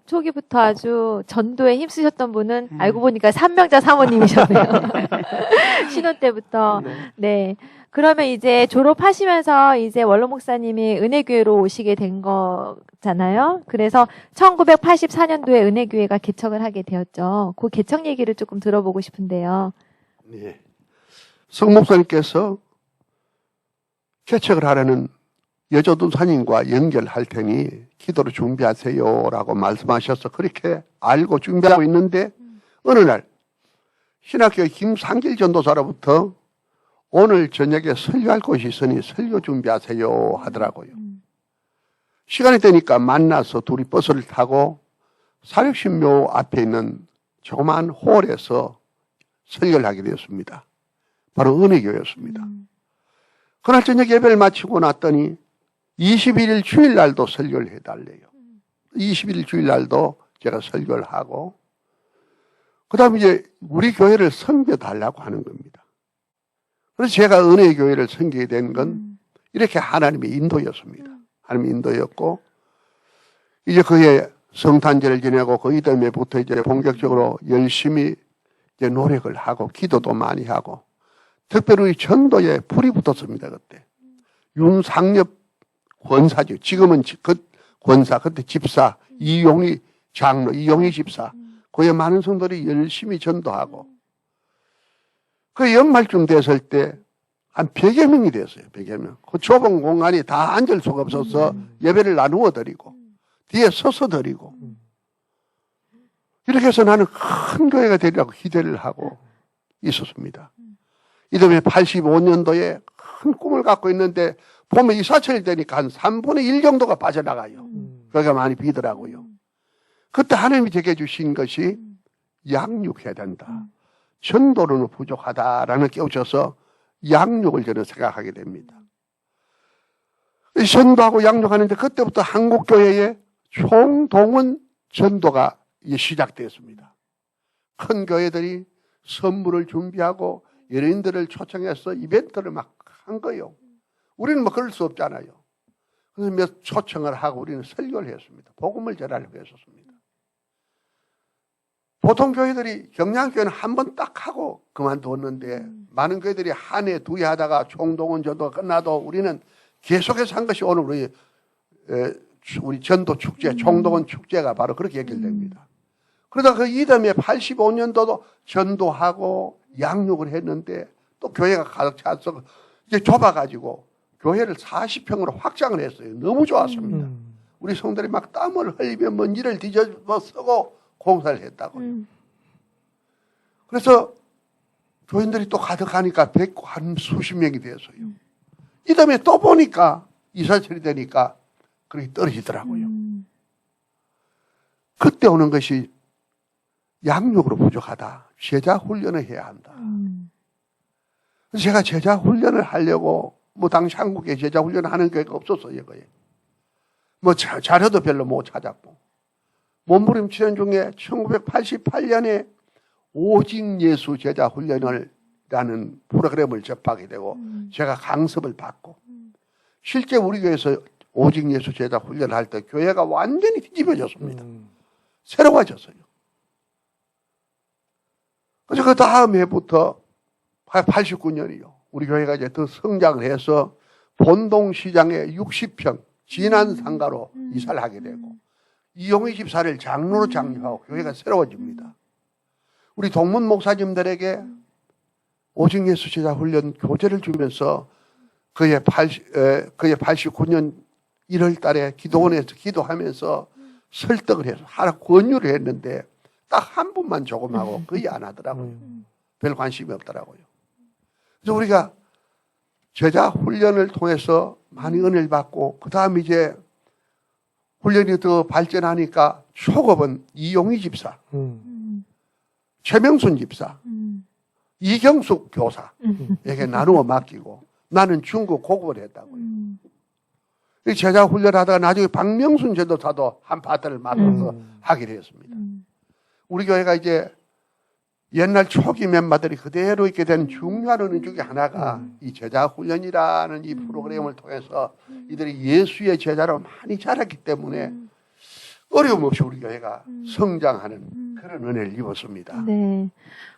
초기부터 아주 전도에 힘쓰셨던 분은 알고 보니까 삼명자 사모님이셨네요. 신혼 때부터. 네. 그러면 이제 졸업하시면서 이제 원로 목사님이 은혜교회로 오시게 된 거잖아요. 그래서 1984년도에 은혜교회가 개척을 하게 되었죠. 그 개척 얘기를 조금 들어보고 싶은데요. 네. 성 목사님께서 개척을 하려는 여조도사님과 연결할 테니 기도로 준비하세요라고 말씀하셔서 그렇게 알고 준비하고 있는데 어느 날 신학교 김상길 전도사로부터 오늘 저녁에 설교할 곳이 있으니 설교 준비하세요 하더라고요. 시간이 되니까 만나서 둘이 버스를 타고 사육신묘 앞에 있는 조그마한 홀에서 설교를 하게 되었습니다. 바로 은혜교회였습니다. 그날 저녁 예배를 마치고 났더니 21일 주일날도 설교를 해달래요. 21일 주일날도 제가 설교를 하고 그 다음에 이제 우리 교회를 섬겨달라고 하는 겁니다. 그래서 제가 은혜교회를 섬기게 된 건 이렇게 하나님의 인도였습니다. 하나님의 인도였고 이제 그의 성탄절을 지내고 그 이듬해부터 이제 본격적으로 열심히 이제 노력을 하고 기도도 많이 하고 특별히 전도에 불이 붙었습니다. 그때 윤상엽 권사죠. 지금은 그 권사, 그때 집사, 이용희 장로, 이용희 집사. 그에 많은 성도들이 열심히 전도하고 그 연말쯤 됐을 때 한 100여 명이 됐어요. 100여 명. 그 좁은 공간이 다 앉을 수가 없어서 예배를 나누어 드리고 뒤에 서서 드리고 이렇게 해서 나는 큰 교회가 되리라고 기대를 하고 있었습니다. 이듬해 85년도에 큰 꿈을 갖고 있는데 보면 이사철이 되니까 한 3분의 1 정도가 빠져나가요. 그게 많이 비더라고요. 그때 하나님이 제게 주신 것이 양육해야 된다. 전도로는 부족하다라는 깨우쳐서 양육을 저는 생각하게 됩니다. 전도하고 양육하는데 그때부터 한국교회에 총동원 전도가 시작되었습니다. 큰 교회들이 선물을 준비하고 연예인들을 초청해서 이벤트를 막 한 거예요. 우리는 뭐 그럴 수 없잖아요. 그래서 몇 초청을 하고 우리는 설교를 했습니다. 복음을 전하려고 했었습니다. 보통 교회들이 경량교회는 한 번 딱 하고 그만뒀는데 많은 교회들이 한 해, 두 해 하다가 총동원 전도가 끝나도 우리는 계속해서 한 것이 오늘 우리 전도 축제, 총동원 축제가 바로 그렇게 연결됩니다. 그러다 그 이듬해 85년도도 전도하고 양육을 했는데 또 교회가 가득 차서 이제 좁아가지고 교회를 40평으로 확장을 했어요. 너무 좋았습니다. 우리 성들이 막 땀을 흘리며 먼지를 뒤집어 쓰고 공사를 했다고요. 그래서 교인들이 또 가득하니까 한 수십 명이 되었어요. 이다음에 또 보니까 이사철이 되니까 그렇게 떨어지더라고요. 그때 오는 것이 양육으로 부족하다. 제자 훈련을 해야 한다. 그래서 제가 제자 훈련을 하려고 뭐 당시 한국에 제자 훈련을 하는 교회가 없었어요. 거의. 뭐 자료도 별로 못 찾았고 몸부림치는 중에 1988년에 오직 예수 제자 훈련을 라는 프로그램을 접하게 되고 제가 강습을 받고 실제 우리 교회에서 오직 예수 제자 훈련을 할 때 교회가 완전히 뒤집어졌습니다. 새로워졌어요. 그래서 그 다음 해부터 89년이요. 우리 교회가 이제 더 성장을 해서 본동시장에 60평 진안상가로 이사를 하게 되고 이용희 집사를 장로로 장려하고 교회가 새로워집니다. 우리 동문 목사님들에게 오직 예수 제자 훈련 교재를 주면서 그의 89년 1월 달에 기도원에서 기도하면서 설득을 해서 하라 권유를 했는데 딱 한 분만 조금 하고 거의 안 하더라고요. 별 관심이 없더라고요. 그래서 우리가 제자 훈련을 통해서 많이 은혜를 받고 그 다음 이제 훈련이 더 발전하니까 초급은 이용희 집사, 최명순 집사, 이경숙 교사에게 나누어 맡기고 나는 중급 고급을 했다고요. 제자 훈련하다가 나중에 박명순 전도사도 한 파트를 맡아서 하기로 했습니다. 우리 교회가 이제 옛날 초기 멤버들이 그대로 있게 되는 중요한 은혜 중에 하나가 이 제자 훈련이라는 이 프로그램을 통해서 이들이 예수의 제자로 많이 자랐기 때문에 어려움 없이 우리 교회가 성장하는 그런 은혜를 입었습니다. 네.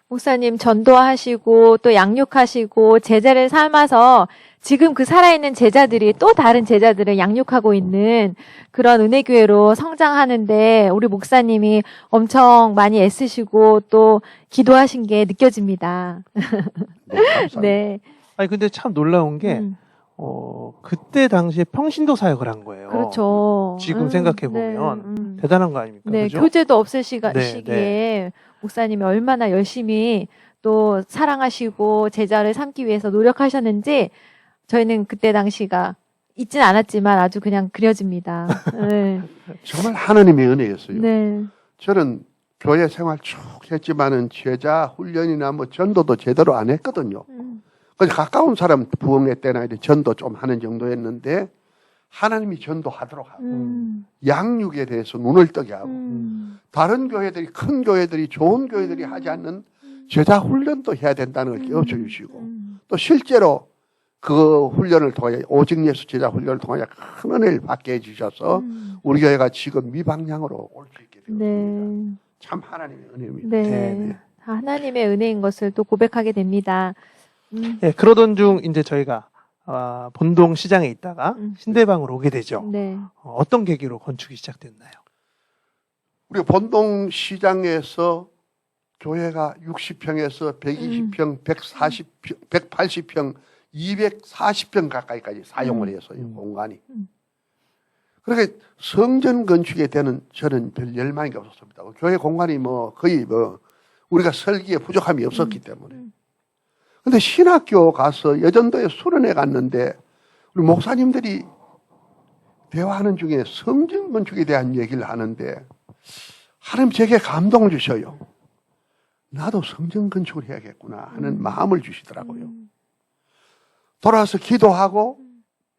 목사님 전도하시고 또 양육하시고 제자를 삼아서 지금 그 살아있는 제자들이 또 다른 제자들을 양육하고 있는 그런 은혜교회로 성장하는데 우리 목사님이 엄청 많이 애쓰시고 또 기도하신 게 느껴집니다. 네, 감사합니다. 네. 아니 근데 참 놀라운 게 그때 당시에 평신도 사역을 한 거예요. 그렇죠. 지금 생각해 보면 네, 대단한 거 아닙니까? 네, 그죠? 교재도 없을 네, 시기에 목사님이 얼마나 열심히 또 사랑하시고 제자를 삼기 위해서 노력하셨는지 저희는 그때 당시가 있진 않았지만 아주 그냥 그려집니다. 네. 정말 하나님의 은혜였어요. 네. 저는 교회 생활 쭉 했지만은 제자 훈련이나 뭐 전도도 제대로 안 했거든요. 그래서 가까운 사람 부흥회 때나 이제 전도 좀 하는 정도였는데 하나님이 전도하도록 하고 양육에 대해서 눈을 뜨게 하고 다른 교회들이 큰 교회들이 좋은 교회들이 하지 않는 제자 훈련도 해야 된다는 걸 깨우쳐 주시고 또 실제로 그 훈련을 통하여 오직 예수 제자 훈련을 통하여 큰 은혜를 받게 해주셔서 우리 교회가 지금 이 방향으로 올 수 있게 되었습니다. 네. 참 하나님의 은혜입니다. 네. 네. 하나님의 은혜인 것을 또 고백하게 됩니다. 네, 그러던 중 이제 저희가 본동 시장에 있다가 신대방으로 오게 되죠. 네. 어떤 계기로 건축이 시작됐나요? 우리 본동 시장에서 교회가 60평에서 120평, 140평, 180평, 240평 가까이까지 사용을 했어요, 공간이. 그렇게 성전 건축에 대한 저는 별 열망이 없었습니다. 교회 공간이 뭐 거의 뭐 우리가 설계에 부족함이 없었기 때문에. 근데 신학교 가서 여전도에 수련회 갔는데 우리 목사님들이 대화하는 중에 성전 건축에 대한 얘기를 하는데 하나님 제게 감동을 주셔요. 나도 성전 건축을 해야겠구나 하는 마음을 주시더라고요. 돌아와서 기도하고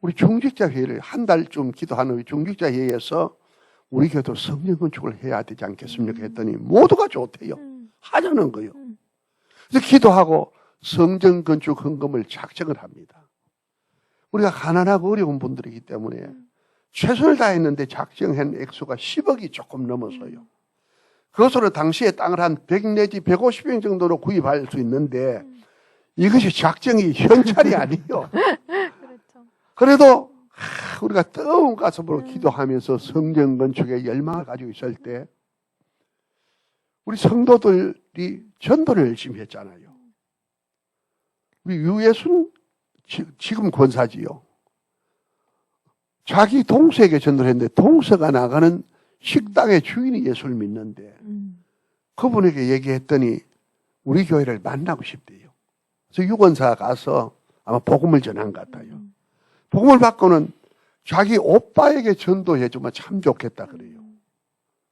우리 중직자 회의를 한 달쯤 기도하는 우리 중직자 회의에서 우리 교회도 성전 건축을 해야 되지 않겠습니까 했더니 모두가 좋대요. 하자는 거예요. 그래서 기도하고 성전 건축 헌금을 작정을 합니다. 우리가 가난하고 어려운 분들이기 때문에 최선을 다했는데 작정한 액수가 10억이 조금 넘어서요. 그것으로 당시에 땅을 한 100 내지 150평 정도로 구입할 수 있는데 이것이 작정이 현찰이 아니에요. 그렇죠. 그래도 우리가 뜨거운 가슴으로 기도하면서 성전 건축에 열망을 가지고 있을 때 우리 성도들이 전도를 열심히 했잖아요. 우리 유예순 지금 권사지요. 자기 동서에게 전도를 했는데 동서가 나가는 식당의 주인이 예수를 믿는데 그분에게 얘기했더니 우리 교회를 만나고 싶대요. 그래서 유권사 가서 아마 복음을 전한 것 같아요. 복음을 받고는 자기 오빠에게 전도해주면 참 좋겠다 그래요.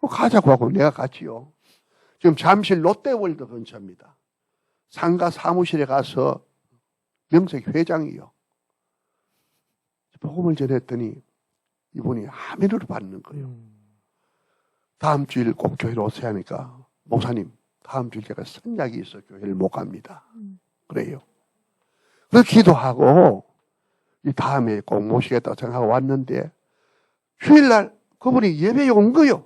가자고 하고 내가 갔지요. 지금 잠실 롯데월드 근처입니다. 상가 사무실에 가서 명색 회장이요. 복음을 전했더니 이분이 아멘으로 받는 거예요. 다음 주일 꼭 교회로 오세요 하니까 목사님 다음 주일 제가 선약이 있어 교회를 못 갑니다. 그래요. 그래서 기도하고 이 다음에 꼭 모시겠다고 생각하고 왔는데 주일날 그분이 예배에 온 거요.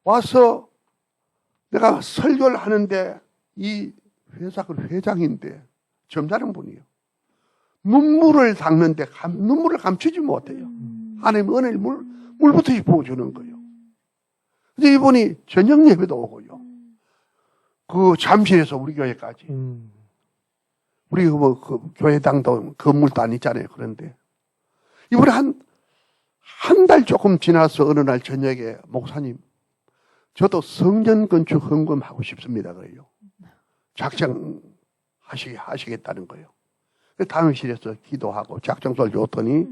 와서 내가 설교를 하는데 이 회사 그 회장인데 점잖은 분이요. 눈물을 닦는데 눈물을 감추지 못해요. 하나님 은혜를 물부터 부어주는 거예요. 근데 이분이 저녁 예배도 오고요. 그 잠실에서 우리 교회까지. 우리 그 교회당도 건물도 안 있잖아요. 그런데 이분이 한 달 조금 지나서 어느 날 저녁에 목사님 저도 성전 건축 헌금하고 싶습니다. 그래요. 작정하시겠다는 거예요. 당실에서 기도하고 작정서를 줬더니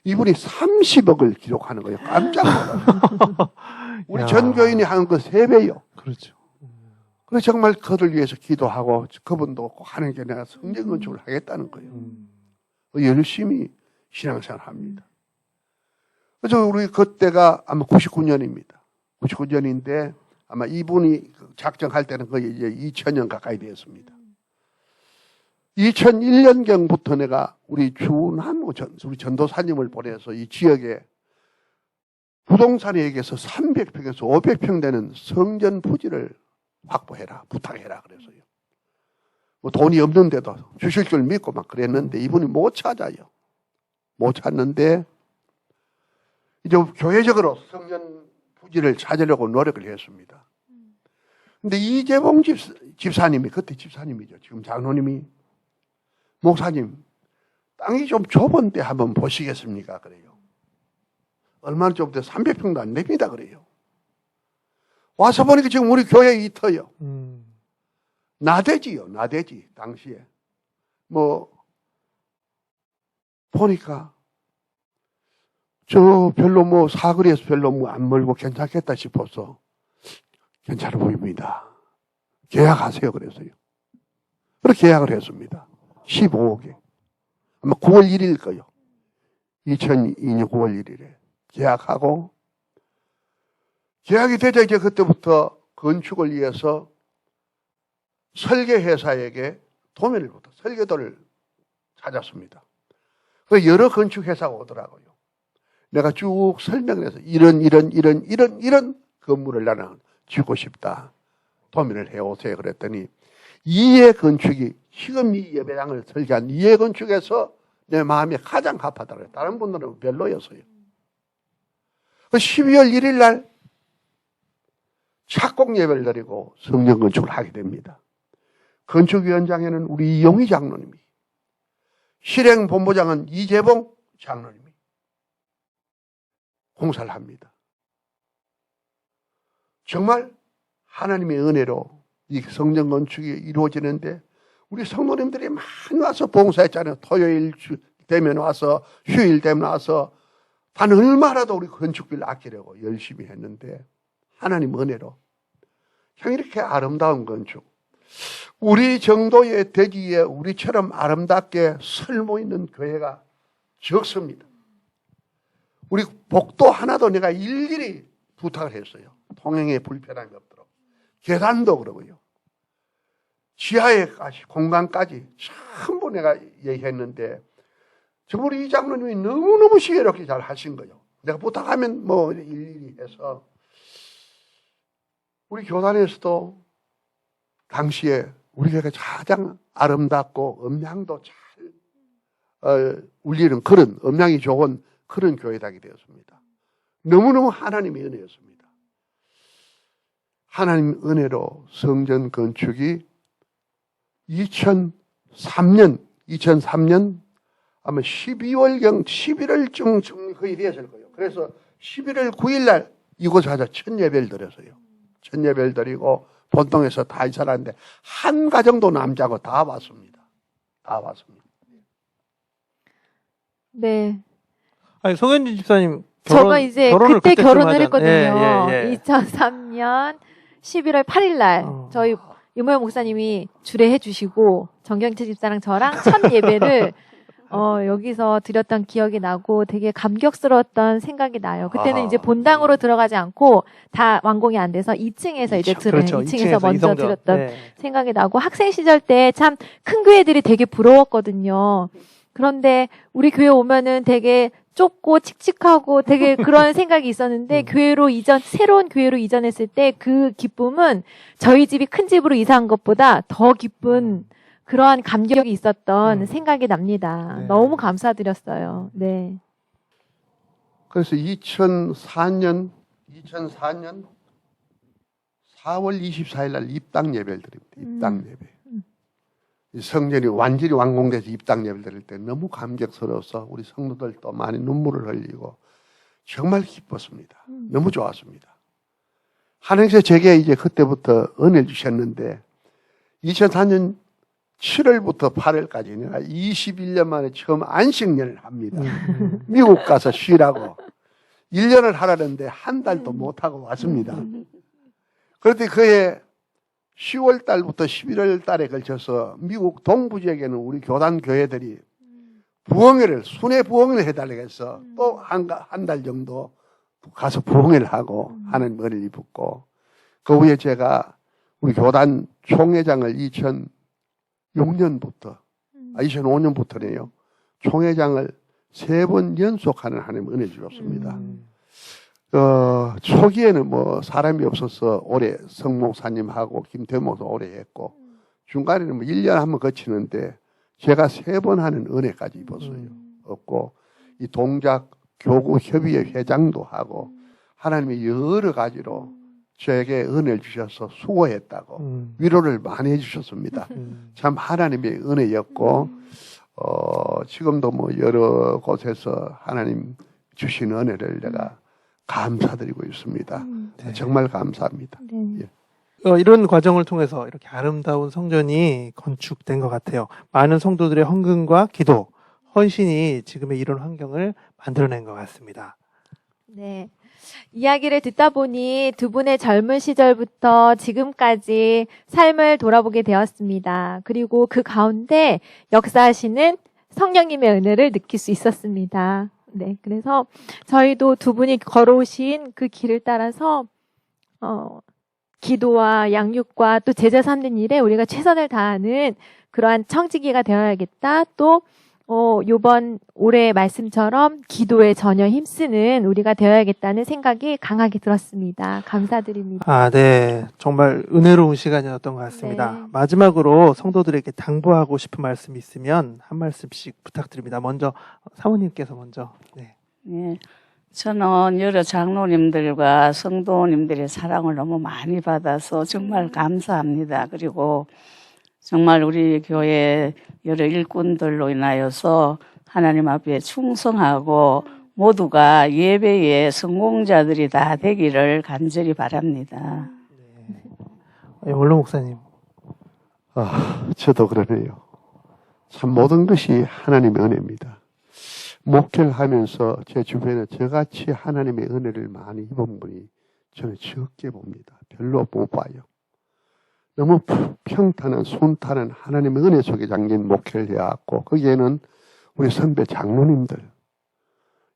이분이 30억을 기록하는 거예요. 깜짝 놀라요. 우리 전교인이 하는 거 3배요. 그렇죠. 그래서 정말 그를 위해서 기도하고 그분도 꼭 하나님께 내가 성전 건축을 하겠다는 거예요. 열심히 신앙생활 합니다. 그래서 우리 그때가 아마 99년입니다. 99년인데 아마 이분이 작정할 때는 거의 이제 2000년 가까이 되었습니다. 2001년경부터 내가 우리 주남 우리 전도사님을 보내서 이 지역에 부동산에게서 300평에서 500평 되는 성전 부지를 확보해라, 부탁해라 그래서요. 뭐 돈이 없는데도 주실 줄 믿고 막 그랬는데 이분이 못 찾아요. 못 찾는데 이제 교회적으로 성전 부지를 찾으려고 노력을 했습니다. 근데 이재봉 집사님이, 그때 집사님이죠. 지금 장로님이, 목사님, 땅이 좀 좁은데 한번 보시겠습니까? 그래요. 얼마나 좁은데 300평도 안 됩니다. 그래요. 와서 보니까 지금 우리 교회 이터요. 나대지요. 나대지. 당시에. 뭐 보니까 저 별로 뭐 사거리에서 별로 뭐 안 멀고 괜찮겠다 싶어서 괜찮아 보입니다. 계약하세요. 그래서요. 그렇게 계약을 했습니다. 15억에. 아마 9월 1일 거요. 2002년 9월 1일에 계약하고, 계약이 되자 이제 그때부터 건축을 위해서 설계회사에게 도면을 부터 설계도를 찾았습니다. 그 여러 건축회사가 오더라고요. 내가 쭉 설명을 해서 이런 건물을 나는 짓고 싶다. 도면을 해오세요. 그랬더니 이해 건축이, 지금 이 예배당을 설계한 이해 건축에서 내 마음에 가장 합하다 그래요. 다른 분들은 별로였어요. 12월 1일 날 착공 예배를 드리고 성전 건축을 하게 됩니다. 건축위원장에는 우리 이용희 장로님이, 실행본부장은 이재봉 장로님이 공사를 합니다. 정말 하나님의 은혜로 이 성전 건축이 이루어지는데 우리 성도님들이 많이 와서 봉사했잖아요. 토요일 되면 와서, 휴일 되면 와서 단 얼마라도 우리 건축비를 아끼려고 열심히 했는데 하나님 은혜로 형 이렇게 아름다운 건축, 우리 정도의 되기에 우리처럼 아름답게 설모 있는 교회가 적습니다. 우리 복도 하나도 내가 일일이 부탁을 했어요. 통행에 불편함이 없도록. 계단도 그러고요. 지하에까지, 공간까지 전부 내가 얘기했는데 정말 우리 이 장로님이 너무너무 시계롭게 잘 하신 거예요. 내가 부탁하면 뭐 일일이 해서 우리 교단에서도 당시에 우리 교회가 가장 아름답고 음향도 잘 울리는 그런, 음향이 좋은 그런 교회당이 되었습니다. 너무너무 하나님의 은혜였습니다. 하나님 은혜로 성전 건축이 2003년 아마 12월경 11월쯤 거의 되었을 거예요. 그래서 11월 9일 날 이곳에 가서 첫 예배를 드렸어요. 첫 예배를 드리고 본동에서 다 살았는데 한 가정도 남자고 다 왔습니다. 다 왔습니다. 네. 아니, 송현진 집사님 저가 이제 그때 결혼을 했거든요. 예. 2003년 11월 8일 날 저희 유모영 목사님이 주례해 주시고 정경채 집사랑 저랑 첫 예배를 여기서 드렸던 기억이 나고 되게 감격스러웠던 생각이 나요. 그때는 이제 본당으로 들어가지 않고 다 완공이 안 돼서 2층에서 이제 그렇죠. 2층에서 먼저 이성전. 드렸던 생각이 나고 학생 시절 때 참 큰 교회들이 되게 부러웠거든요. 그런데 우리 교회 오면은 되게 좁고 칙칙하고 되게 그런 생각이 있었는데 새로운 교회로 이전했을 때 그 기쁨은 저희 집이 큰 집으로 이사한 것보다 더 기쁜 그러한 감격이 있었던 생각이 납니다. 네. 너무 감사드렸어요. 네. 그래서 2004년 4월 24일 날 입당 예배를 드립니다. 입당 예배. 이 성전이 완전히 완공돼서 입당 예배를 드릴 때 너무 감격스러워서 우리 성도들도 많이 눈물을 흘리고 정말 기뻤습니다. 너무 좋았습니다. 하나님께서 제게 이제 그때부터 은혜를 주셨는데 2004년 7월부터 8월까지 내가 21년 만에 처음 안식년을 합니다. 미국 가서 쉬라고 1년을 하라는데 한 달도 못하고 왔습니다. 그런데 그해 10월 달부터 11월 달에 걸쳐서 미국 동부 지역에는 우리 교단 교회들이 부흥회를, 순회 부흥회를 해달라고 해서 또 한 달 정도 가서 부흥회를 하고 하는 은혜를 입었고, 그 후에 제가 우리 교단 총회장을 2005년부터네요. 총회장을 3번 연속하는 하나님 은혜 주셨습니다. 초기에는 뭐 사람이 없어서 오래 성목사님하고 김태모도 오래 했고, 중간에는 뭐 1년 한번 거치는데, 제가 3번 하는 은혜까지 입었어요. 없고, 이 동작 교구 협의회 회장도 하고, 하나님이 여러 가지로 저에게 은혜를 주셔서 수고했다고 위로를 많이 해주셨습니다. 참 하나님의 은혜였고, 지금도 뭐 여러 곳에서 하나님 주신 은혜를 내가 감사드리고 있습니다. 네. 정말 감사합니다. 네. 예. 이런 과정을 통해서 이렇게 아름다운 성전이 건축된 것 같아요. 많은 성도들의 헌금과 기도, 헌신이 지금의 이런 환경을 만들어낸 것 같습니다. 네. 이야기를 듣다 보니 두 분의 젊은 시절부터 지금까지 삶을 돌아보게 되었습니다. 그리고 그 가운데 역사하시는 성령님의 은혜를 느낄 수 있었습니다. 네. 그래서 저희도 두 분이 걸어오신 그 길을 따라서, 기도와 양육과 또 제자 삼는 일에 우리가 최선을 다하는 그러한 청지기가 되어야겠다. 또 요번 올해 말씀처럼 기도에 전혀 힘쓰는 우리가 되어야겠다는 생각이 강하게 들었습니다. 감사드립니다. 네. 정말 은혜로운 시간이었던 것 같습니다. 네. 마지막으로 성도들에게 당부하고 싶은 말씀이 있으면 한 말씀씩 부탁드립니다. 먼저 사모님께서 먼저. 네. 예, 저는 여러 장로님들과 성도님들의 사랑을 너무 많이 받아서 정말 감사합니다. 그리고 정말 우리 교회 여러 일꾼들로 인하여서 하나님 앞에 충성하고 모두가 예배의 성공자들이 다 되기를 간절히 바랍니다. 원로 목사님. 저도 그러네요. 참 모든 것이 하나님의 은혜입니다. 목회를 하면서 제 주변에 저같이 하나님의 은혜를 많이 입은 분이 저는 적게 봅니다. 별로 못 봐요. 너무 평탄한 순탄한 하나님의 은혜 속에 잠긴 목회를 해왔고, 거기에는 우리 선배 장로님들,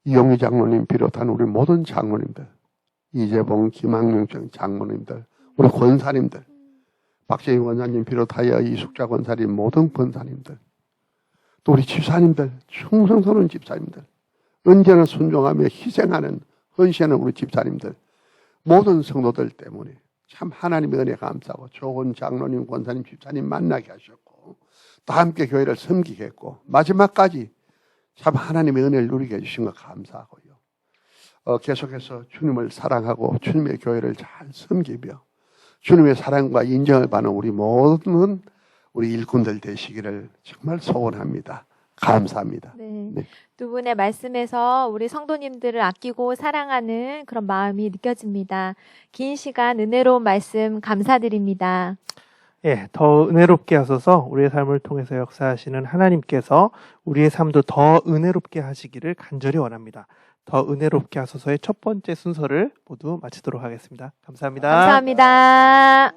이용희 장로님 비롯한 우리 모든 장로님들, 이재봉, 김학명 장로님들, 우리 권사님들, 박재희 권사님 비롯하여 이숙자 권사님, 모든 권사님들, 또 우리 집사님들, 충성스러운 집사님들, 언제나 순종하며 희생하는, 헌신하는 우리 집사님들, 모든 성도들 때문에 참 하나님의 은혜 감사하고 좋은 장로님, 권사님, 집사님 만나게 하셨고, 또 함께 교회를 섬기게 했고, 마지막까지 참 하나님의 은혜를 누리게 해주신 것 감사하고요. 계속해서 주님을 사랑하고 주님의 교회를 잘 섬기며 주님의 사랑과 인정을 받는 우리 모든 우리 일꾼들 되시기를 정말 소원합니다. 감사합니다. 네. 네. 두 분의 말씀에서 우리 성도님들을 아끼고 사랑하는 그런 마음이 느껴집니다. 긴 시간 은혜로운 말씀 감사드립니다. 예, 더 은혜롭게 하소서 우리의 삶을 통해서 역사하시는 하나님께서 우리의 삶도 더 은혜롭게 하시기를 간절히 원합니다. 더 은혜롭게 하소서의 첫 번째 순서를 모두 마치도록 하겠습니다. 감사합니다. 감사합니다.